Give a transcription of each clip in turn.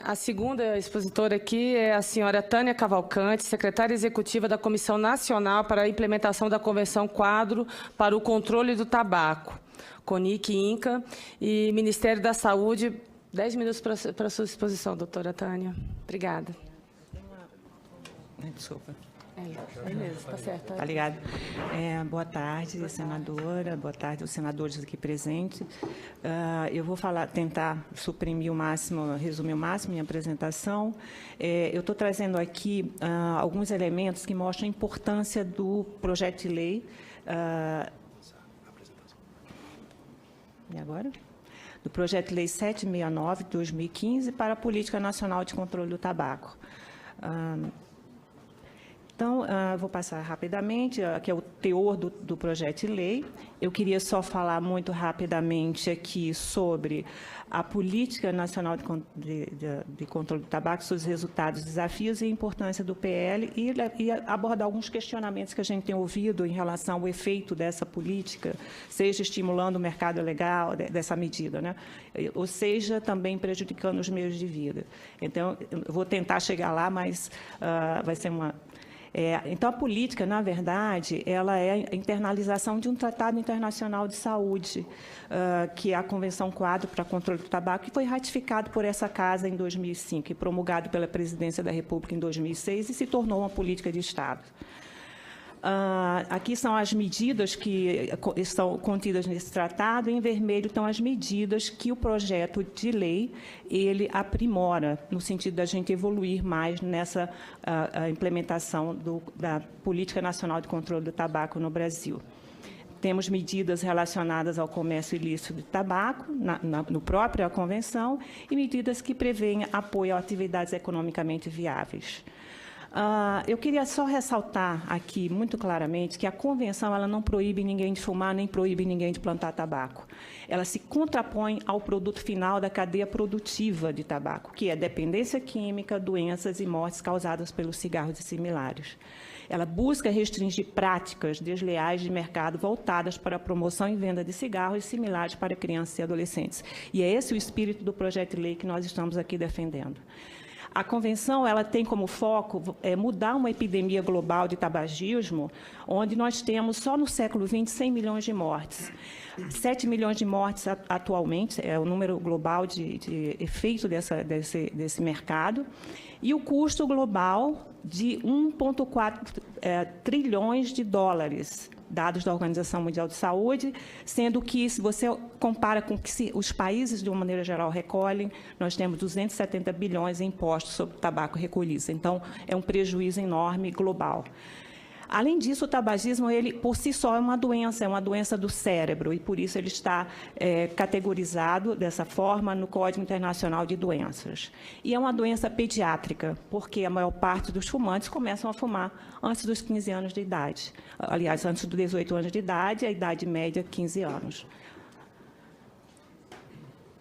A segunda expositora aqui é a senhora Tânia Cavalcante, secretária executiva da Comissão Nacional para a Implementação da Convenção Quadro para o Controle do Tabaco, CONIC, INCA, e Ministério da Saúde. 10 minutos para a sua exposição, doutora Tânia. Obrigada. Desculpa. É mesmo, está certo. Tá ligado? Boa tarde, senadora. Boa tarde, os senadores aqui presentes. Eu vou tentar suprimir o máximo, resumir o máximo minha apresentação. Eu estou trazendo aqui alguns elementos que mostram a importância do projeto de lei. E agora? Do projeto de lei 769 de 2015 para a Política Nacional de Controle do Tabaco. Então, vou passar rapidamente, aqui é o teor do projeto de lei. Eu queria só falar muito rapidamente aqui sobre a Política Nacional de Controle do Tabaco, seus resultados, desafios e a importância do PL e abordar alguns questionamentos que a gente tem ouvido em relação ao efeito dessa política, seja estimulando o mercado legal dessa medida, né? Ou seja, também prejudicando os meios de vida. Então, eu vou tentar chegar lá, mas vai ser uma... Então, a política, na verdade, ela é a internalização de um tratado internacional de saúde, que é a Convenção Quadro para o Controle do Tabaco, que foi ratificado por essa Casa em 2005 e promulgado pela Presidência da República em 2006 e se tornou uma política de Estado. Aqui são as medidas que estão contidas nesse tratado. Em vermelho estão as medidas que o projeto de lei ele aprimora, no sentido da gente evoluir mais nessa implementação da Política Nacional de Controle do Tabaco no Brasil. Temos medidas relacionadas ao comércio ilícito de tabaco, no própria convenção, e medidas que prevêem apoio a atividades economicamente viáveis. Eu queria só ressaltar aqui, muito claramente, que a Convenção ela não proíbe ninguém de fumar, nem proíbe ninguém de plantar tabaco. Ela se contrapõe ao produto final da cadeia produtiva de tabaco, que é dependência química, doenças e mortes causadas pelos cigarros e similares. Ela busca restringir práticas desleais de mercado voltadas para a promoção e venda de cigarros similares para crianças e adolescentes. E é esse o espírito do projeto de lei que nós estamos aqui defendendo. A Convenção ela tem como foco mudar uma epidemia global de tabagismo, onde nós temos, só no século XX, 100 milhões de mortes. 7 milhões de mortes atualmente, é o número global de efeito desse mercado, e o custo global de 1,4 trilhões de dólares, dados da Organização Mundial de Saúde, sendo que, se você compara com o que os países, de uma maneira geral, recolhem, nós temos 270 bilhões em impostos sobre o tabaco recolhidos. Então, é um prejuízo enorme global. Além disso, o tabagismo, ele, por si só, é uma doença do cérebro, e, por isso, ele está categorizado dessa forma no Código Internacional de Doenças. E é uma doença pediátrica, porque a maior parte dos fumantes começam a fumar antes dos 15 anos de idade. Aliás, antes dos 18 anos de idade, a idade média, 15 anos.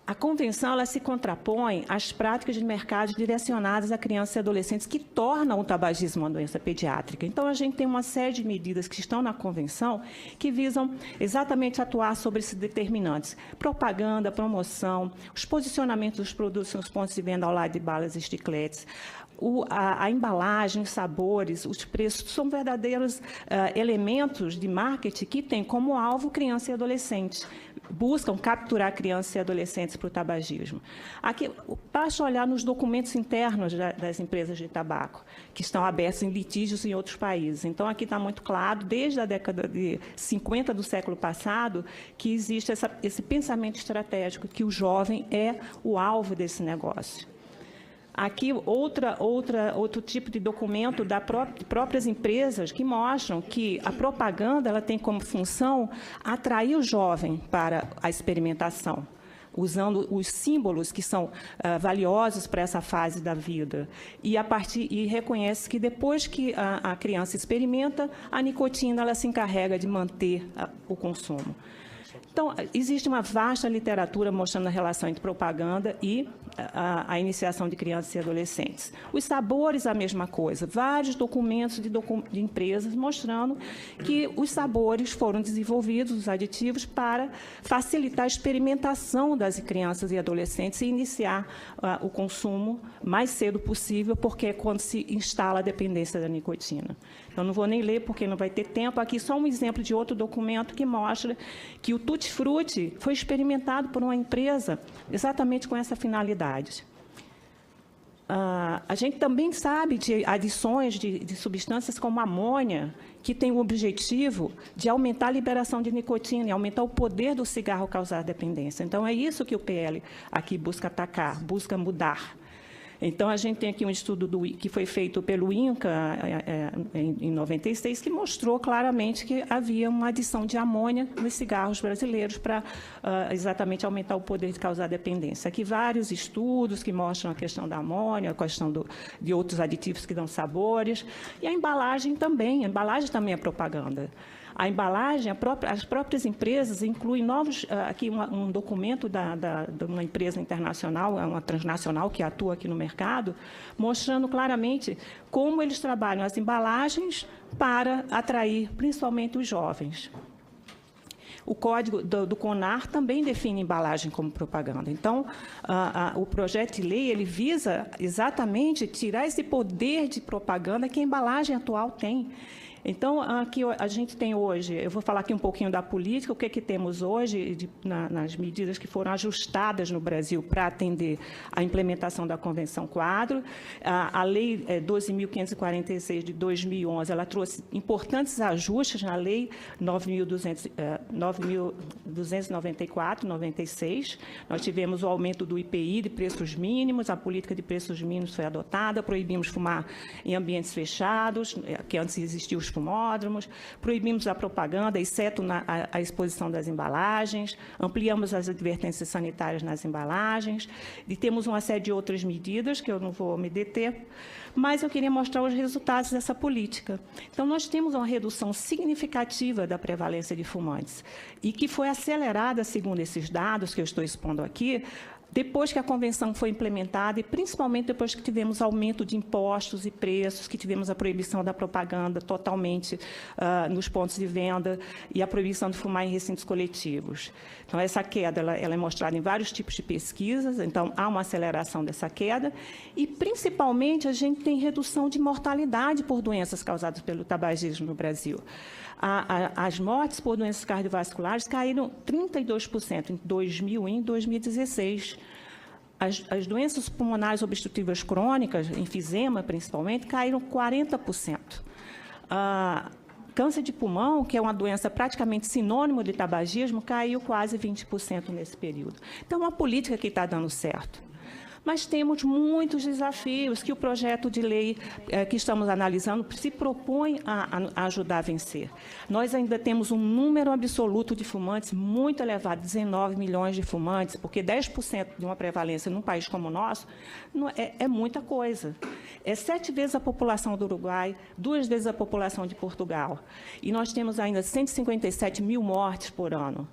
A Convenção ela se contrapõe às práticas de mercado direcionadas a crianças e adolescentes que tornam o tabagismo uma doença pediátrica. Então, a gente tem uma série de medidas que estão na Convenção que visam exatamente atuar sobre esses determinantes. Propaganda, promoção, os posicionamentos dos produtos nos pontos de venda ao lado de balas e chicletes, a embalagem, os sabores, os preços, são verdadeiros elementos de marketing que têm como alvo criança e adolescente. Buscam capturar crianças e adolescentes para o tabagismo. Aqui, basta olhar nos documentos internos das empresas de tabaco, que estão abertos em litígios em outros países. Então, aqui está muito claro, desde a década de 50 do século passado, que existe esse pensamento estratégico, que o jovem é o alvo desse negócio. Aqui, outro tipo de documento das próprias empresas que mostram que a propaganda ela tem como função atrair o jovem para a experimentação, usando os símbolos que são valiosos para essa fase da vida. E reconhece que, depois que a criança experimenta, a nicotina ela se encarrega de manter o consumo. Então, existe uma vasta literatura mostrando a relação entre propaganda e a iniciação de crianças e adolescentes. Os sabores, a mesma coisa. Vários documentos de empresas mostrando que os sabores foram desenvolvidos, os aditivos, para facilitar a experimentação das crianças e adolescentes e iniciar o consumo mais cedo possível, porque é quando se instala a dependência da nicotina. Eu não vou nem ler, porque não vai ter tempo. Aqui só um exemplo de outro documento que mostra que o Tutti Frutti foi experimentado por uma empresa exatamente com essa finalidade. A gente também sabe de adições de substâncias como amônia, que tem o objetivo de aumentar a liberação de nicotina e aumentar o poder do cigarro causar dependência. Então, é isso que o PL aqui busca atacar, busca mudar. Então, a gente tem aqui um estudo que foi feito pelo INCA em 96, que mostrou claramente que havia uma adição de amônia nos cigarros brasileiros para exatamente aumentar o poder de causar dependência. Aqui vários estudos que mostram a questão da amônia, a questão de outros aditivos que dão sabores, e a embalagem também é propaganda. A embalagem, as próprias empresas incluem novos... Aqui um documento de uma empresa internacional, uma transnacional que atua aqui no mercado, mostrando claramente como eles trabalham as embalagens para atrair principalmente os jovens. O código do CONAR também define embalagem como propaganda. Então, o projeto de lei ele visa exatamente tirar esse poder de propaganda que a embalagem atual tem. Então, aqui a gente tem hoje, eu vou falar aqui um pouquinho da política, o que temos hoje nas medidas que foram ajustadas no Brasil para atender à implementação da Convenção Quadro. A Lei 12.546 de 2011, ela trouxe importantes ajustes na Lei 9.294/96. Nós tivemos o aumento do IPI de preços mínimos, a política de preços mínimos foi adotada, proibimos fumar em ambientes fechados, que antes existiam os fumódromos, proibimos a propaganda, exceto a exposição das embalagens, ampliamos as advertências sanitárias nas embalagens, e temos uma série de outras medidas, que eu não vou me deter, mas eu queria mostrar os resultados dessa política. Então, nós temos uma redução significativa da prevalência de fumantes, e que foi acelerada, segundo esses dados que eu estou expondo aqui, depois que a convenção foi implementada e principalmente depois que tivemos aumento de impostos e preços, que tivemos a proibição da propaganda totalmente nos pontos de venda e a proibição de fumar em recintos coletivos. Então, essa queda ela é mostrada em vários tipos de pesquisas, então há uma aceleração dessa queda e, principalmente, a gente tem redução de mortalidade por doenças causadas pelo tabagismo no Brasil. As mortes por doenças cardiovasculares caíram 32% em 2000 e em 2016. As doenças pulmonares obstrutivas crônicas, enfisema principalmente, caíram 40%. Câncer de pulmão, que é uma doença praticamente sinônimo de tabagismo, caiu quase 20% nesse período. Então, é uma política que está dando certo. Mas temos muitos desafios que o projeto de lei que estamos analisando se propõe a ajudar a vencer. Nós ainda temos um número absoluto de fumantes muito elevado, 19 milhões de fumantes, porque 10% de uma prevalência num país como o nosso é muita coisa. É 7 vezes a população do Uruguai, 2 vezes a população de Portugal. E nós temos ainda 157 mil mortes por ano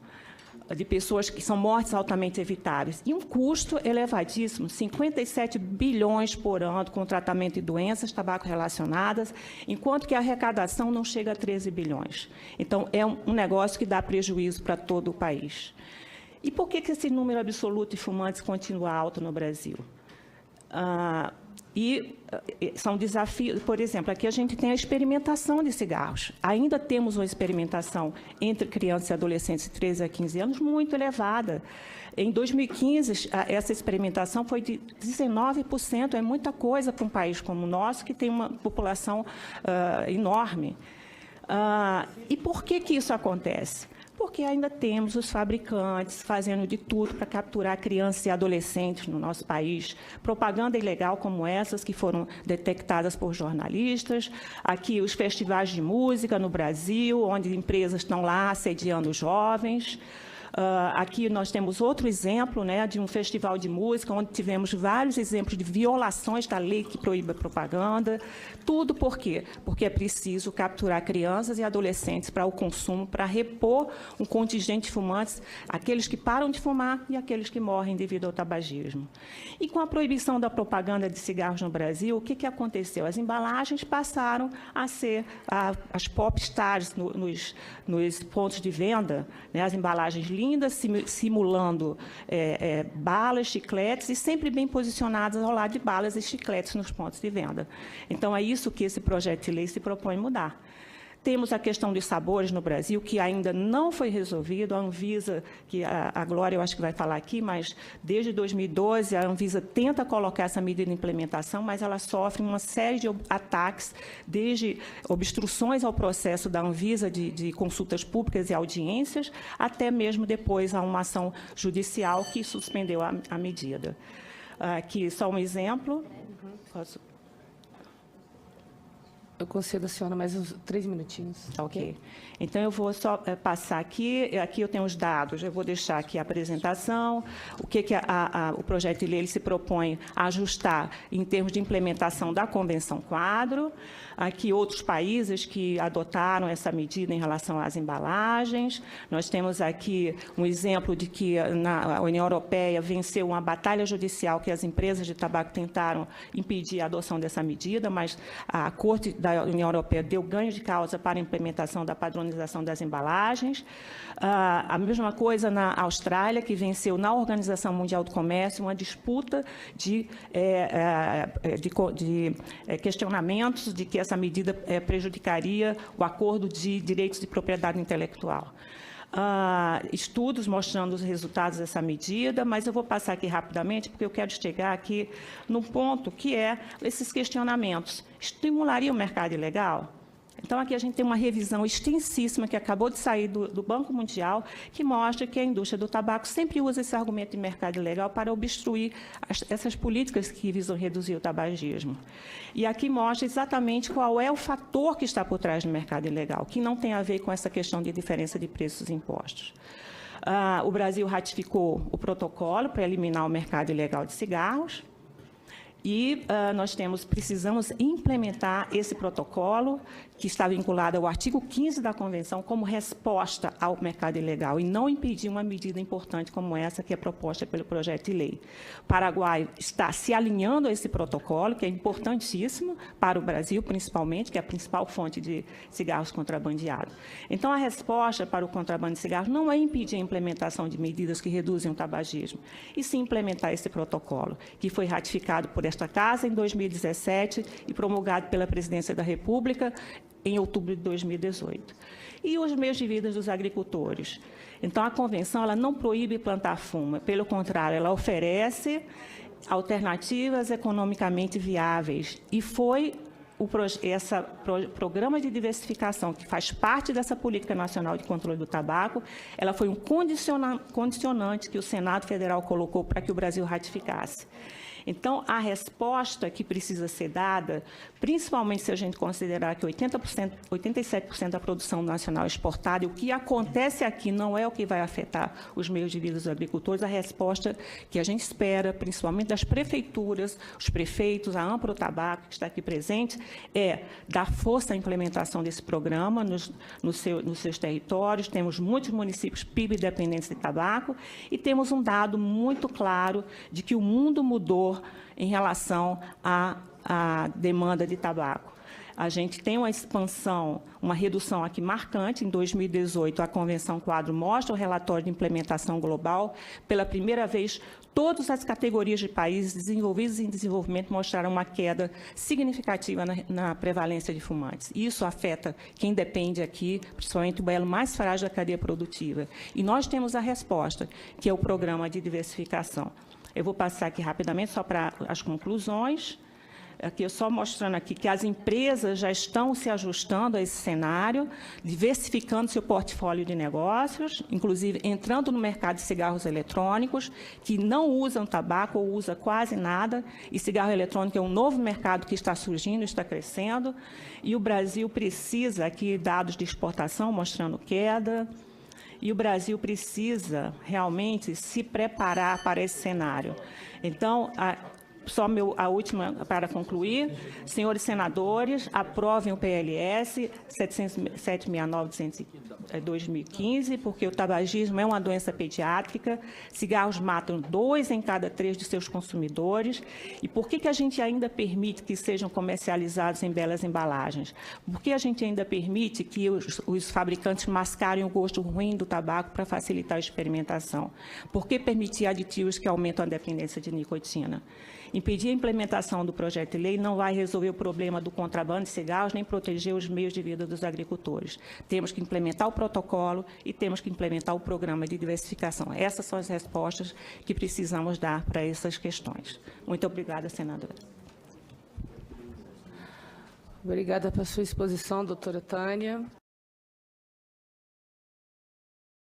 de pessoas que são mortes altamente evitáveis. E um custo elevadíssimo, 57 bilhões por ano com tratamento de doenças tabaco relacionadas, enquanto que a arrecadação não chega a 13 bilhões. Então, é um negócio que dá prejuízo para todo o país. E por que esse número absoluto de fumantes continua alto no Brasil? São desafios, por exemplo, aqui a gente tem a experimentação de cigarros. Ainda temos uma experimentação entre crianças e adolescentes de 13 a 15 anos muito elevada. Em 2015, essa experimentação foi de 19%, é muita coisa para um país como o nosso, que tem uma população enorme. E por que isso acontece? Porque ainda temos os fabricantes fazendo de tudo para capturar crianças e adolescentes no nosso país. Propaganda ilegal como essas que foram detectadas por jornalistas. Aqui os festivais de música no Brasil, onde empresas estão lá assediando os jovens. Aqui nós temos outro exemplo, né, de um festival de música, onde tivemos vários exemplos de violações da lei que proíbe a propaganda. Tudo por quê? Porque é preciso capturar crianças e adolescentes para o consumo, para repor um contingente de fumantes, aqueles que param de fumar e aqueles que morrem devido ao tabagismo. E com a proibição da propaganda de cigarros no Brasil, o que aconteceu? As embalagens passaram a ser as pop stars nos pontos de venda, né? As embalagens lindas, simulando balas, chicletes, e sempre bem posicionadas ao lado de balas e chicletes nos pontos de venda. Então, é isso que esse projeto de lei se propõe mudar. Temos a questão dos sabores no Brasil, que ainda não foi resolvido. A Anvisa, que a Glória eu acho que vai falar aqui, mas desde 2012 a Anvisa tenta colocar essa medida em implementação, mas ela sofre uma série de ataques, desde obstruções ao processo da Anvisa de consultas públicas e audiências, até mesmo depois a uma ação judicial que suspendeu a medida. Aqui só um exemplo. Posso... Eu concedo a senhora mais uns 3 minutinhos. Ok. Então, eu vou só passar aqui. Aqui eu tenho os dados. Eu vou deixar aqui a apresentação. O que o projeto de lei ele se propõe a ajustar em termos de implementação da Convenção Quadro. Aqui, outros países que adotaram essa medida em relação às embalagens. Nós temos aqui um exemplo de que a União Europeia venceu uma batalha judicial que as empresas de tabaco tentaram impedir a adoção dessa medida, mas a Corte da União Europeia deu ganho de causa para a implementação da padronização das embalagens. A mesma coisa na Austrália, que venceu na Organização Mundial do Comércio uma disputa de questionamentos de que essa medida prejudicaria o acordo de direitos de propriedade intelectual. Estudos mostrando os resultados dessa medida, mas eu vou passar aqui rapidamente, porque eu quero chegar aqui no ponto que é esses questionamentos. Estimularia o mercado ilegal? Então, aqui a gente tem uma revisão extensíssima que acabou de sair do Banco Mundial, que mostra que a indústria do tabaco sempre usa esse argumento de mercado ilegal para obstruir essas políticas que visam reduzir o tabagismo. E aqui mostra exatamente qual é o fator que está por trás do mercado ilegal, que não tem a ver com essa questão de diferença de preços impostos. O Brasil ratificou o protocolo para eliminar o mercado ilegal de cigarros. E nós precisamos implementar esse protocolo, que está vinculado ao artigo 15 da Convenção, como resposta ao mercado ilegal, e não impedir uma medida importante como essa, que é proposta pelo projeto de lei. O Paraguai está se alinhando a esse protocolo, que é importantíssimo para o Brasil, principalmente, que é a principal fonte de cigarros contrabandeados. Então, a resposta para o contrabando de cigarros não é impedir a implementação de medidas que reduzem o tabagismo, e sim implementar esse protocolo, que foi ratificado por esta Casa em 2017 e promulgado pela Presidência da República em outubro de 2018. E os meios de vida dos agricultores. Então, a Convenção ela não proíbe plantar fumo, pelo contrário, ela oferece alternativas economicamente viáveis. E foi esse programa de diversificação, que faz parte dessa Política Nacional de Controle do Tabaco, ela foi um condicionante que o Senado Federal colocou para que o Brasil ratificasse. Então, a resposta que precisa ser dada, principalmente se a gente considerar que 87% da produção nacional é exportada, e o que acontece aqui não é o que vai afetar os meios de vida dos agricultores, a resposta que a gente espera, principalmente das prefeituras, os prefeitos, a Amprotabaco, que está aqui presente, é dar força à implementação desse programa nos seus territórios. Temos muitos municípios PIB dependentes de tabaco, e temos um dado muito claro de que o mundo mudou em relação à demanda de tabaco. A gente tem uma expansão, uma redução aqui marcante. Em 2018, a Convenção Quadro mostra o relatório de implementação global. Pela primeira vez, todas as categorias de países desenvolvidos e em desenvolvimento mostraram uma queda significativa na prevalência de fumantes. Isso afeta quem depende aqui, principalmente o elo mais frágil da cadeia produtiva. E nós temos a resposta, que é o programa de diversificação. Eu vou passar aqui rapidamente só para as conclusões. Aqui eu só mostrando aqui que as empresas já estão se ajustando a esse cenário, diversificando seu portfólio de negócios, inclusive entrando no mercado de cigarros eletrônicos, que não usam tabaco ou usa quase nada, e cigarro eletrônico é um novo mercado que está surgindo, está crescendo, e o Brasil precisa, aqui dados de exportação mostrando queda, e o Brasil precisa realmente se preparar para esse cenário. Então, a última para concluir. Senhores senadores, aprovem o PLS 769 de 2015, porque o tabagismo é uma doença pediátrica, cigarros matam 2 em cada 3 de seus consumidores. E por que a gente ainda permite que sejam comercializados em belas embalagens? Por que a gente ainda permite que os fabricantes mascarem o gosto ruim do tabaco para facilitar a experimentação? Por que permitir aditivos que aumentam a dependência de nicotina? Impedir a implementação do projeto de lei não vai resolver o problema do contrabando de cigarros nem proteger os meios de vida dos agricultores. Temos que implementar o protocolo e temos que implementar o programa de diversificação. Essas são as respostas que precisamos dar para essas questões. Muito obrigada, senadora. Obrigada pela sua exposição, doutora Tânia.